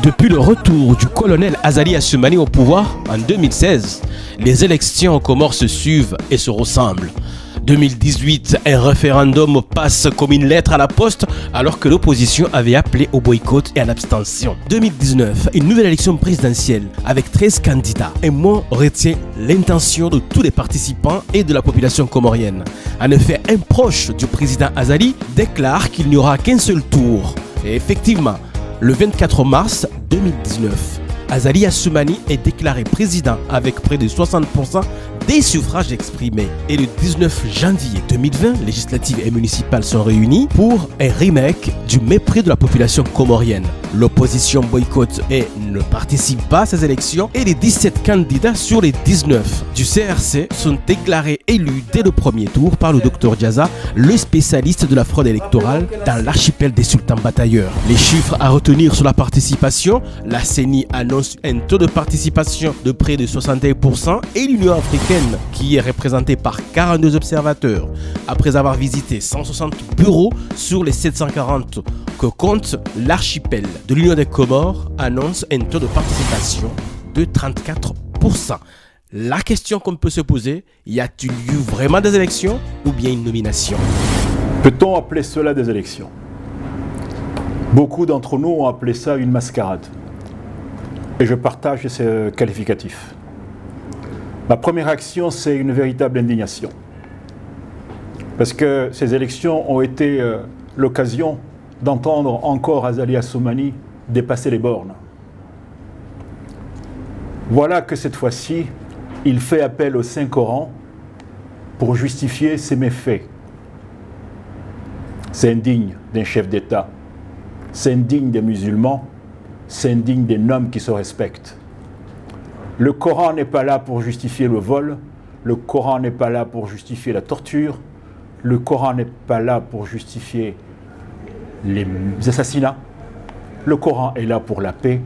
Depuis le retour du colonel Azali Assoumani au pouvoir en 2016, les élections aux Comores se suivent et se ressemblent. 2018, un référendum passe comme une lettre à la poste alors que l'opposition avait appelé au boycott et à l'abstention. 2019, une nouvelle élection présidentielle avec 13 candidats. Un mot retient l'intention de tous les participants et de la population comorienne. En effet, un proche du président Azali déclare qu'il n'y aura qu'un seul tour. Et effectivement, le 24 mars 2019, Azali Assoumani est déclaré président avec près de 60% des suffrages exprimés. Et le 19 janvier 2020, législatives et municipales sont réunies pour un remake du mépris de la population comorienne. L'opposition boycotte et ne participe pas à ces élections et les 17 candidats sur les 19 du CRC sont déclarés élus dès le premier tour par le Dr Diaza, le spécialiste de la fraude électorale dans l'archipel des sultans batailleurs. Les chiffres à retenir sur la participation, la CENI annonce un taux de participation de près de 61% et l'Union africaine qui est représentée par 42 observateurs après avoir visité 160 bureaux sur les 740 que compte l'archipel de l'Union des Comores annonce un taux de participation de 34%. La question qu'on peut se poser, y a-t-il eu vraiment des élections ou bien une nomination? Peut-on appeler cela des élections? Beaucoup d'entre nous ont appelé ça une mascarade. Et je partage ce qualificatif. Ma première réaction, c'est une véritable indignation. Parce que ces élections ont été l'occasion d'entendre encore Azali Assoumani dépasser les bornes. Voilà que cette fois-ci, il fait appel au Saint-Coran pour justifier ses méfaits. C'est indigne d'un chef d'État. C'est indigne des musulmans. C'est indigne d'un homme qui se respecte. Le Coran n'est pas là pour justifier le vol. Le Coran n'est pas là pour justifier la torture. Le Coran n'est pas là pour justifier les assassinats. Le Coran est là pour la paix.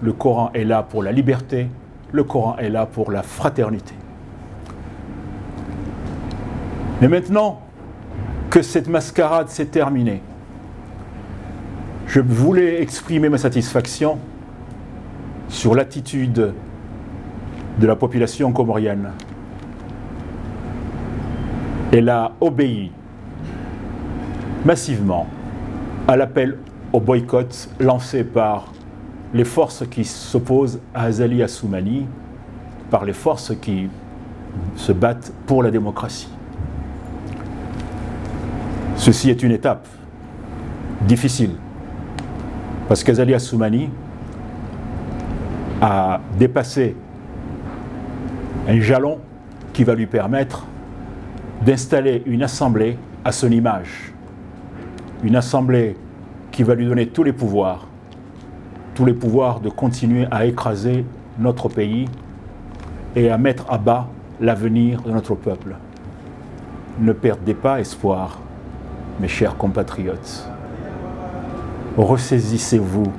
Le Coran est là pour la liberté. Le Coran est là pour la fraternité. Mais maintenant que cette mascarade s'est terminée, je voulais exprimer ma satisfaction sur l'attitude de la population comorienne. Elle a obéi massivement à l'appel au boycott lancé par les forces qui s'opposent à Azali Assoumani, par les forces qui se battent pour la démocratie. Ceci est une étape difficile, parce qu'Azali Assoumani a dépassé un jalon qui va lui permettre d'installer une assemblée à son image. Une assemblée qui va lui donner tous les pouvoirs de continuer à écraser notre pays et à mettre à bas l'avenir de notre peuple. Ne perdez pas espoir, mes chers compatriotes. Ressaisissez-vous.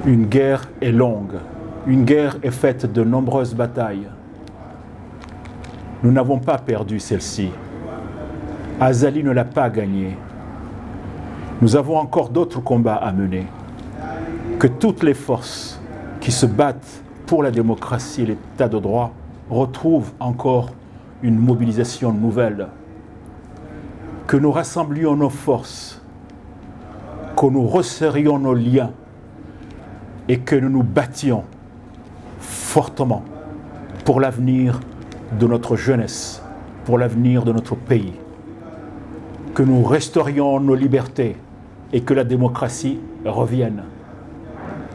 Une guerre est longue. Une guerre est faite de nombreuses batailles. Nous n'avons pas perdu celle-ci. Azali ne l'a pas gagnée. Nous avons encore d'autres combats à mener. Que toutes les forces qui se battent pour la démocratie et l'état de droit retrouvent encore une mobilisation nouvelle. Que nous rassemblions nos forces, que nous resserrions nos liens et que nous nous battions fortement pour l'avenir de notre jeunesse, pour l'avenir de notre pays. Que nous restaurions nos libertés et que la démocratie revienne.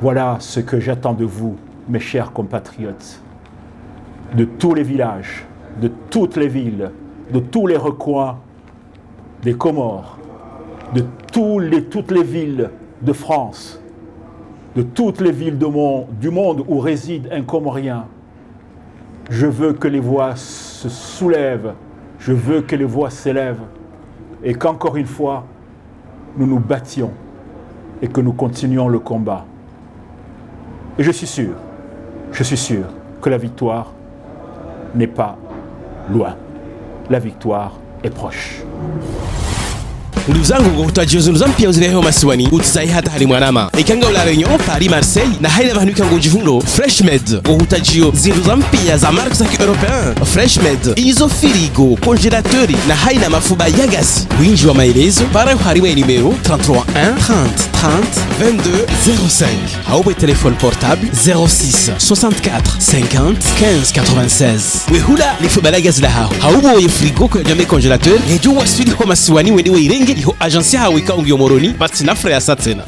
Voilà ce que j'attends de vous, mes chers compatriotes, de tous les villages, de toutes les villes, de tous les recoins des Comores, de toutes les villes de France, de toutes les villes du monde où réside un Comorien. Je veux que les voix se soulèvent, je veux que les voix s'élèvent et qu'encore une fois, nous nous battions et que nous continuions le combat. Et je suis sûr que la victoire n'est pas loin. La victoire est proche. ndugu zangu ngo utajiuza mpya uzireho masiwani utsai hata hali mwanama ikanga ula Réunion Paris Marseille na haina bahanuka ngo jivundo Fresh Med ngo utajio zinduza mpya za marques za European Fresh Med izo frigo congélateur na haina mafuba ya gasi winji wa maelezo para hariwe numero 33 1 30 30 22 05 au téléphone portable 06 64 50 15 96 wehula lifubala gaz la hao haubo ye frigo ko jamé congélateur yejo wasfili ho masiwani wendi weirenge iho agence hawe ka ungyo moroni batina frère ya satena